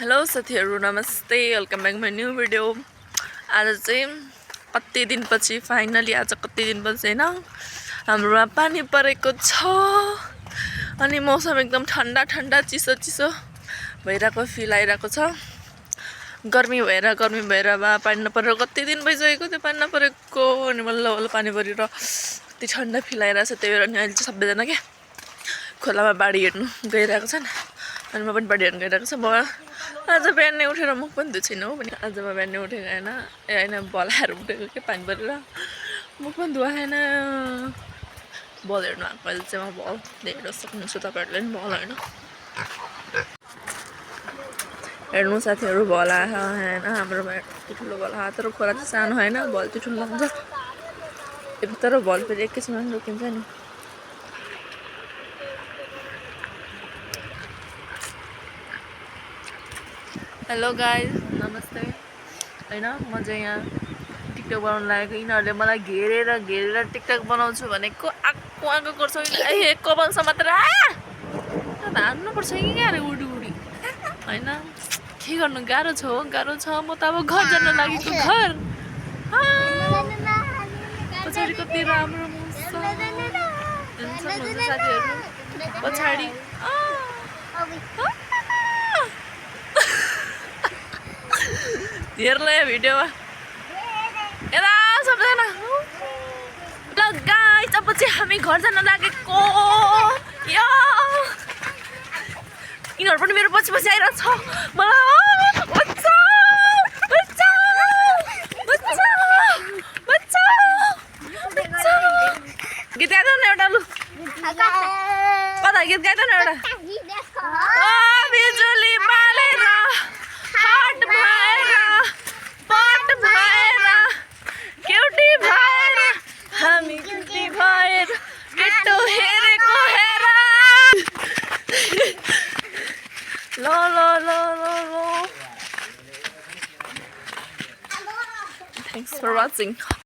Hello साथीहरु नमस्ते welcome back my new video. आज चाहिँ कति दिनपछि फाइनली आज कति दिनपछि हैन हाम्रोमा पानी परेको छ अनि मौसम एकदम ठन्डा ठन्डा चिसो चिसो भइराको फिल आइराको छ। गर्मी भएर बा पानी नपरेर कति दिन भइसकेको त्यो पानी नपरेको अनि बल्ल बल्ल पानी परेर कति ठन्डा फिल आइराछ। त्यही भएर नि अहिले चाहिँ सबैजना के खोलामा बाडी हेर्नु गइरहेको छन् अनि म पनि बाडी हेर्नु गइरहेको छु। आज बिहानै उठेर मुख पनि धुछिन हो भने आज म बिहानै उठेको हैन बलाएर उठेको के पानी परेर मुख पनि धुवा छैन। बल हेर्नु आएको अहिले चाहिँ म बल हेर्न सक्नुहुन्छ तपाईहरुले पनि बल हैन हेर्नु साथीहरु बल आयो हैन हाम्रोमा ठुलो बल आयो तर खोला चाहिँ सानो हैन बल चाहिँ ठुलो हुन्छ तर बल फेरि एकैछिनमा रोकिन्छ नि। हेलो गाइस नमस्ते हैन म चाहिँ यहाँ टिकटक बनाउन लागेको यिनीहरूले मलाई घेरेर टिकटक बनाउँछु भनेको आको गर्छ ए कबन मात्र हान्नु पर्छ कि गाह्रो उडी हैन के गर्नु गाह्रो छ म त अब घर जान लागेको घर पछाडि कति राम्रो साथीहरु पछाडि हेर्नु यो भिडियोमा यता सबैजना ल गाइस अब चाहिँ हामी घर जान लागेको यो यिनीहरू पनि मेरो पछि आइरहेको छ मलाई गीत गाइद न एउटा लु कता गीत गाइद न एउटा बिजुली बालेर हाट भएर पट भएर केउटी भएर हामी केटी भएर केटो हेरेको हेर ल Thanks for watching.